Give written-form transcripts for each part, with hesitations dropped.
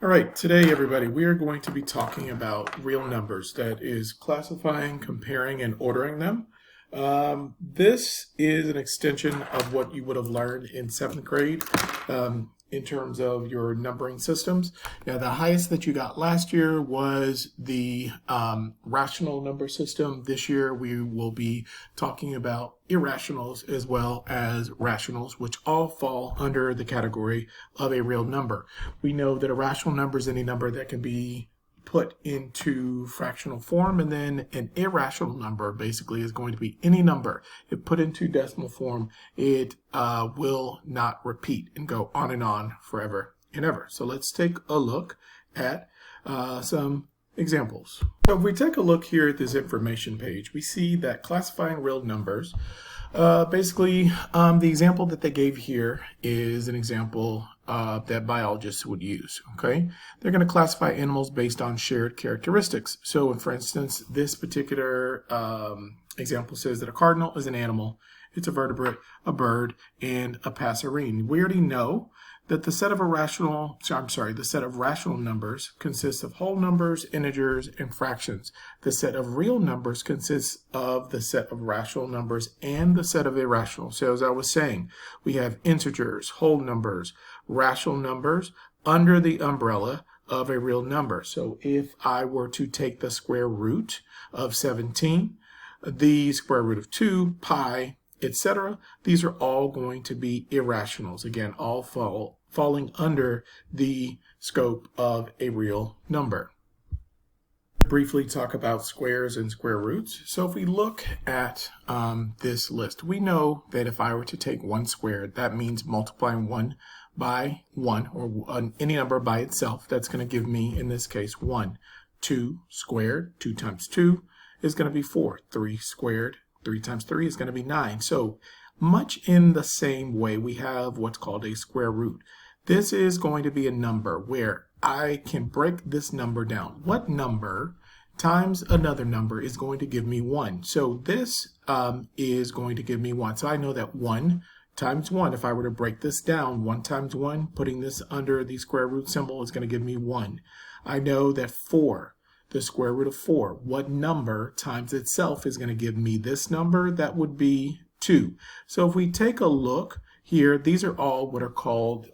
All right, today, everybody, we are going to be talking about real numbers, that is classifying, comparing, and ordering them. This is an extension of what you would have learned in 7th grade in terms of your numbering systems. Now, the highest that you got last year was the rational number system. This year, we will be talking about irrationals as well as rationals, which all fall under the category of a real number. We know that a rational number is any number that can be put into fractional form, and then an irrational number basically is going to be any number. If put into decimal form, it will not repeat and go on forever and ever. So let's take a look at some examples. So if we take a look here at this information page, we see that classifying real numbers, basically the example that they gave here is an example that biologists would use. Okay, they're going to classify animals based on shared characteristics. So for instance, this particular example says that a cardinal is an animal, it's a vertebrate, a bird, and a passerine. We already know that the set of rational numbers consists of whole numbers, integers, and fractions. The set of real numbers consists of the set of rational numbers and the set of irrational. So as I was saying, we have integers, whole numbers, rational numbers under the umbrella of a real number. So if I were to take the square root of 17, the square root of 2, pi, etc., these are all going to be irrationals. Again, all falling under the scope of a real number. Briefly talk about squares and square roots. So if we look at this list, we know that if I were to take 1 squared, that means multiplying 1 by 1, or any number by itself. That's going to give me, in this case, 1. 2 squared, 2 times 2 is going to be 4. 3 squared, 3 times 3 is going to be 9. So much in the same way, we have what's called a square root. This is going to be a number where I can break this number down. What number times another number is going to give me 1? So this is going to give me 1. So I know that 1 times 1, if I were to break this down, 1 times 1, putting this under the square root symbol, is going to give me 1. I know that 4, the square root of 4, what number times itself is going to give me this number? That would be 2. So if we take a look here, these are all what are called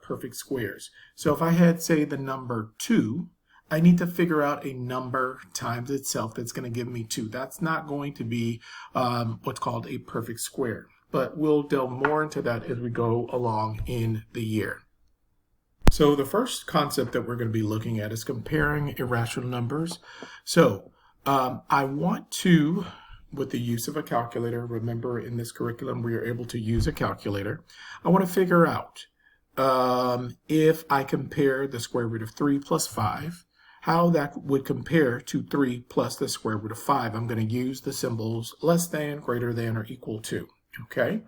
perfect squares. So if I had, say, the number 2, I need to figure out a number times itself that's going to give me 2. That's not going to be what's called a perfect square. But we'll delve more into that as we go along in the year. So the first concept that we're going to be looking at is comparing irrational numbers. So I want to, with the use of a calculator, remember in this curriculum we are able to use a calculator, I want to figure out if I compare the square root of 3 plus 5, how that would compare to 3 plus the square root of 5. I'm going to use the symbols less than, greater than, or equal to. Okay,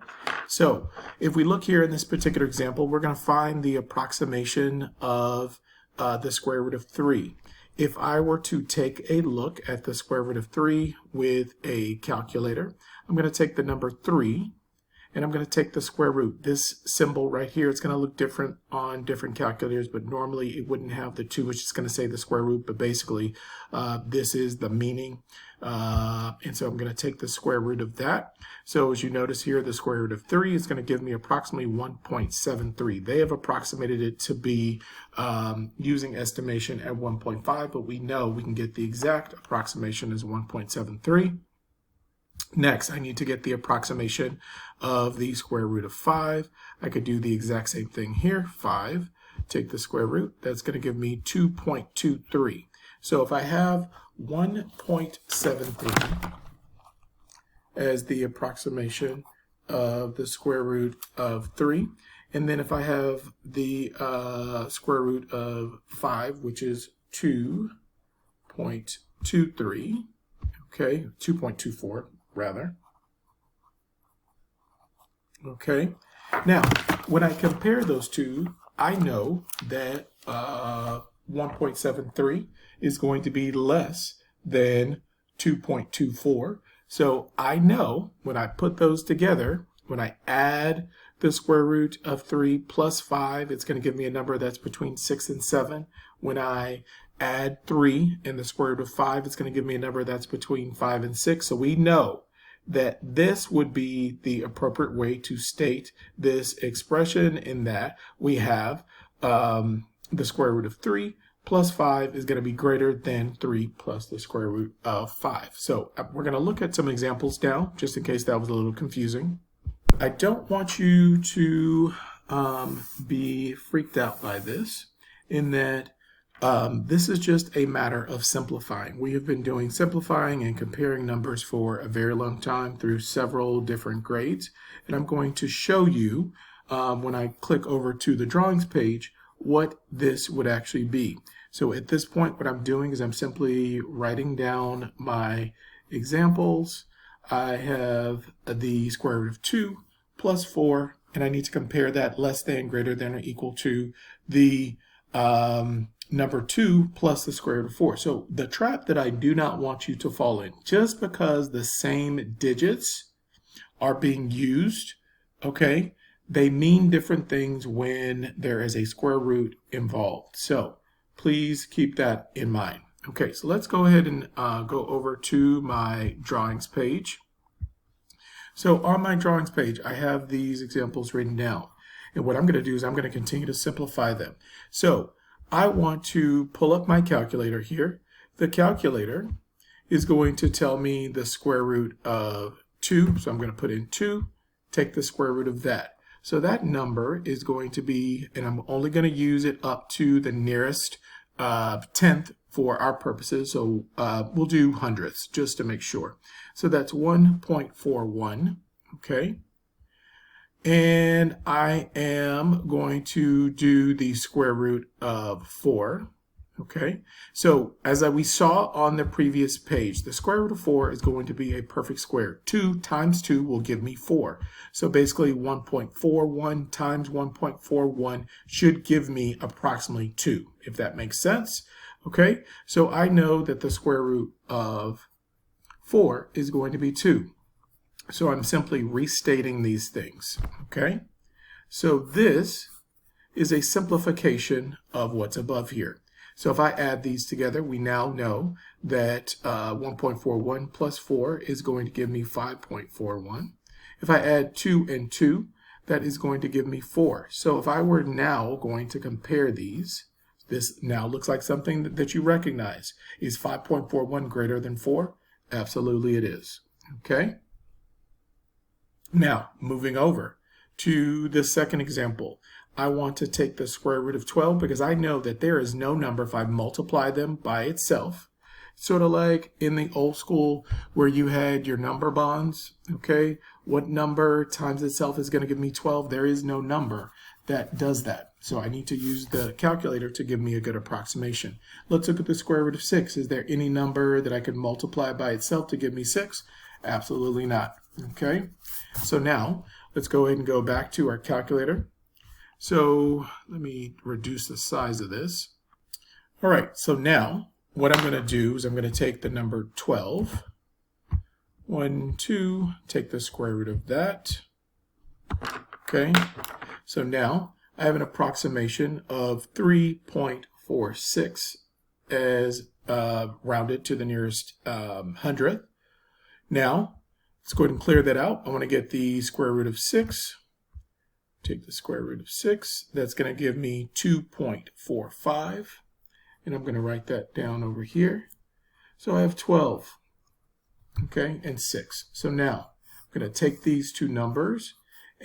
so if we look here in this particular example, we're going to find the approximation of the square root of 3. If I were to take a look at the square root of 3 with a calculator, I'm going to take the number 3 and I'm going to take the square root. This symbol right here, it's going to look different on different calculators, but normally it wouldn't have the 2, which is going to say the square root, but basically this is the meaning. And so I'm going to take the square root of that. So as you notice here, the square root of 3 is going to give me approximately 1.73. They have approximated it to be using estimation at 1.5, but we know we can get the exact approximation as 1.73. Next, I need to get the approximation of the square root of 5. I could do the exact same thing here. 5, take the square root. That's going to give me 2.23. So if I have 1.73 as the approximation of the square root of 3, and then if I have the square root of 5, which is 2.23, okay, 2.24 rather. Okay, now when I compare those two, I know that 1.73 is going to be less than 2.24. So I know when I put those together, when I add the square root of 3 plus 5, it's going to give me a number that's between 6 and 7. When I add 3 and the square root of 5, it's going to give me a number that's between 5 and 6. So we know that this would be the appropriate way to state this expression, in that we have the square root of 3 plus 5 is going to be greater than 3 plus the square root of 5. So we're going to look at some examples now, just in case that was a little confusing. I don't want you to be freaked out by this, in that this is just a matter of simplifying. We have been doing simplifying and comparing numbers for a very long time through several different grades, and I'm going to show you when I click over to the drawings page what this would actually be. So at this point, what I'm doing is I'm simply writing down my examples. I have the square root of 2 plus 4, and I need to compare that less than, greater than, or equal to the number 2 plus the square root of 4. So the trap that I do not want you to fall in, just because the same digits are being used, okay, they mean different things when there is a square root involved. So please keep that in mind. Okay, so let's go ahead and go over to my drawings page. So on my drawings page, I have these examples written down. And what I'm going to do is I'm going to continue to simplify them. So I want to pull up my calculator here. The calculator is going to tell me the square root of 2. So I'm going to put in 2, take the square root of that. So that number is going to be, and I'm only going to use it up to the nearest tenth for our purposes. So we'll do hundredths just to make sure. So that's 1.41, okay? And I am going to do the square root of 4, okay? So as we saw on the previous page, the square root of 4 is going to be a perfect square. 2 times 2 will give me 4. So basically 1.41 times 1.41 should give me approximately 2, if that makes sense. Okay, so I know that the square root of 4 is going to be 2. So I'm simply restating these things, okay? So this is a simplification of what's above here. So if I add these together, we now know that 1.41 plus 4 is going to give me 5.41. If I add 2 and 2, that is going to give me 4. So if I were now going to compare these, this now looks like something that you recognize. Is 5.41 greater than 4? Absolutely it is. Okay? Now, moving over to the second example. I want to take the square root of 12 because I know that there is no number if I multiply them by itself. Sort of like in the old school where you had your number bonds, okay? What number times itself is going to give me 12? There is no number that does that. So I need to use the calculator to give me a good approximation. Let's look at the square root of 6. Is there any number that I can multiply by itself to give me 6? Absolutely not. Okay, so now let's go ahead and go back to our calculator. So let me reduce the size of this. All right, so now what I'm going to do is I'm going to take the number 12. 1, 2, take the square root of that. Okay, so now I have an approximation of 3.46 as rounded to the nearest hundredth. Now, let's go ahead and clear that out. I want to get the square root of 6. Take the square root of 6. That's going to give me 2.45. And I'm going to write that down over here. So I have 12, okay, and 6. So now I'm going to take these two numbers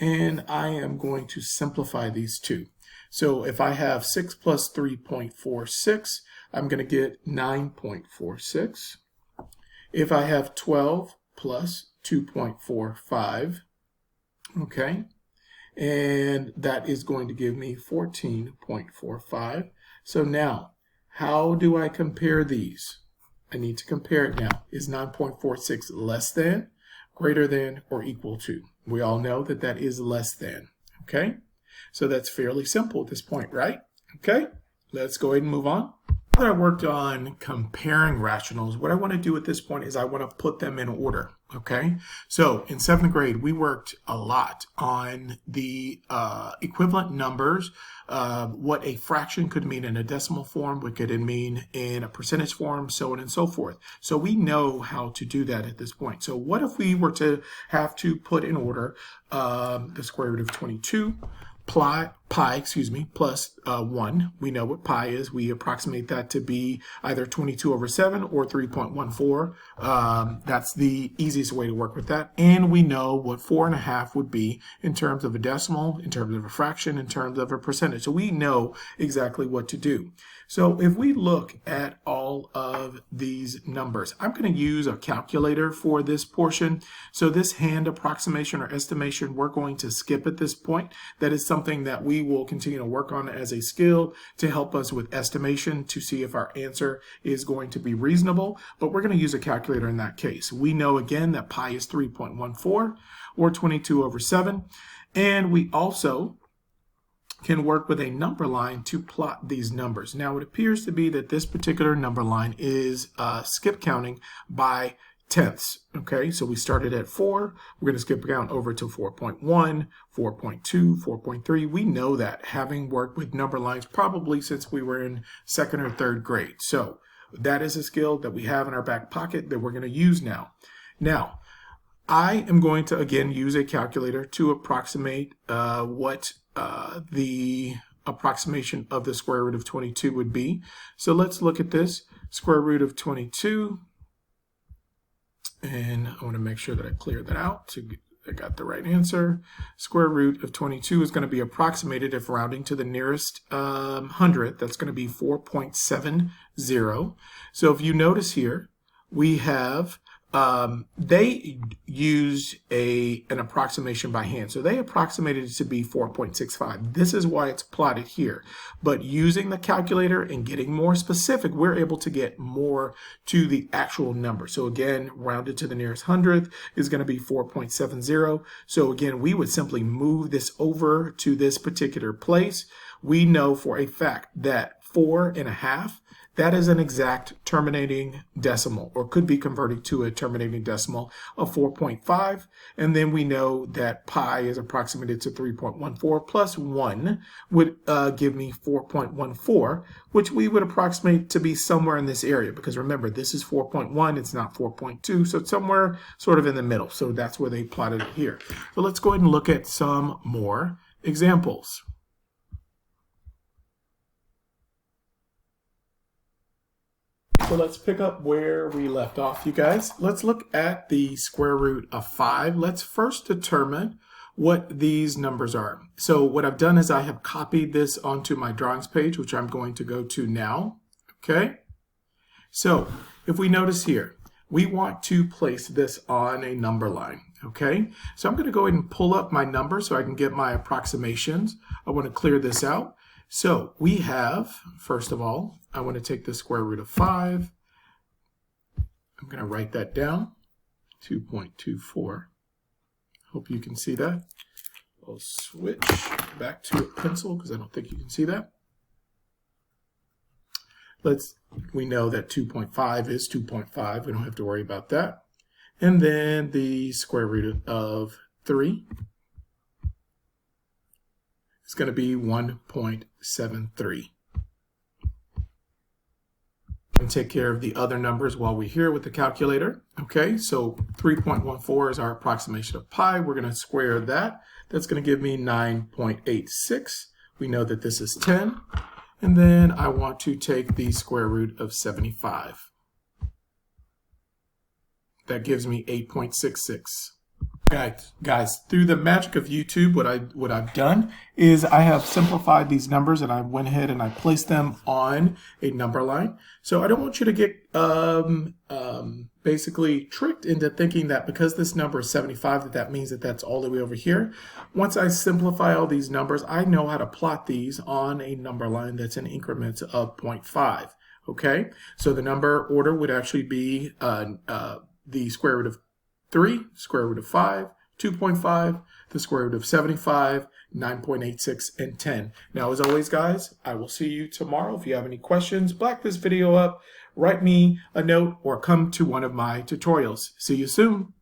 and I am going to simplify these two. So if I have 6 plus 3.46, I'm going to get 9.46. If I have 12 plus 2.45, okay, and that is going to give me 14.45. So now, how do I compare these? I need to compare it now. Is 9.46 less than, greater than, or equal to? We all know that that is less than, okay? So that's fairly simple at this point, right? Okay, let's go ahead and move on. Now that I worked on comparing rationals, what I want to do at this point is I want to put them in order, Okay, so in 7th grade, we worked a lot on the equivalent numbers, what a fraction could mean in a decimal form, what could it mean in a percentage form, so on and so forth. So we know how to do that at this point. So what if we were to have to put in order the square root of 22, pi, plus 1. We know what pi is. We approximate that to be either 22 over 7 or 3.14. That's the easiest way to work with that. And we know what 4.5 would be in terms of a decimal, in terms of a fraction, in terms of a percentage. So we know exactly what to do. So if we look at all of these numbers, I'm going to use a calculator for this portion. So this hand approximation or estimation, we're going to skip at this point. That is something that we will continue to work on as a skill to help us with estimation to see if our answer is going to be reasonable. But we're going to use a calculator in that case. We know again that pi is 3.14 or 22 over 7. And we also can work with a number line to plot these numbers. Now it appears to be that this particular number line is skip counting by tenths. Okay, so we started at 4. We're going to skip count over to 4.1, 4.2, 4.3. We know that, having worked with number lines probably since we were in 2nd or 3rd grade. So that is a skill that we have in our back pocket that we're going to use now. Now, I am going to again use a calculator to approximate what the approximation of the square root of 22 would be. So let's look at this. Square root of 22. And I want to make sure that I clear that out so I got the right answer. Square root of 22 is going to be approximated if rounding to the nearest hundredth. That's going to be 4.70. So if you notice here, we have they used an approximation by hand. So they approximated it to be 4.65. This is why it's plotted here. But using the calculator and getting more specific, we're able to get more to the actual number. So again, rounded to the nearest hundredth is going to be 4.70. So again, we would simply move this over to this particular place. We know for a fact that 4.5, that is an exact terminating decimal, or could be converted to a terminating decimal of 4.5. And then we know that pi is approximated to 3.14 plus 1 would give me 4.14, which we would approximate to be somewhere in this area. Because remember, this is 4.1, it's not 4.2, so it's somewhere sort of in the middle. So that's where they plotted it here. So let's go ahead and look at some more examples. So let's pick up where we left off, you guys. Let's look at the square root of 5. Let's first determine what these numbers are. So what I've done is I have copied this onto my drawings page, which I'm going to go to now. Okay. So if we notice here, we want to place this on a number line. Okay. So I'm going to go ahead and pull up my number so I can get my approximations. I want to clear this out. So we have, first of all, I want to take the square root of 5. I'm going to write that down, 2.24. Hope you can see that. I'll switch back to a pencil because I don't think you can see that. We know that 2.5 is 2.5. We don't have to worry about that. And then the square root of 3. It's going to be 1.73. And take care of the other numbers while we're here with the calculator. Okay, so 3.14 is our approximation of pi. We're going to square that. That's going to give me 9.86. We know that this is 10. And then I want to take the square root of 75. That gives me 8.66. Guys, through the magic of YouTube, what I've done is I have simplified these numbers and I went ahead and I placed them on a number line. So I don't want you to get basically tricked into thinking that because this number is 75, that means that that's all the way over here. Once I simplify all these numbers, I know how to plot these on a number line that's in increments of 0.5. Okay, so the number order would actually be the square root of 3, square root of 5, 2.5, the square root of 75, 9.86, and 10. Now, as always, guys, I will see you tomorrow. If you have any questions, black this video up, write me a note, or come to one of my tutorials. See you soon.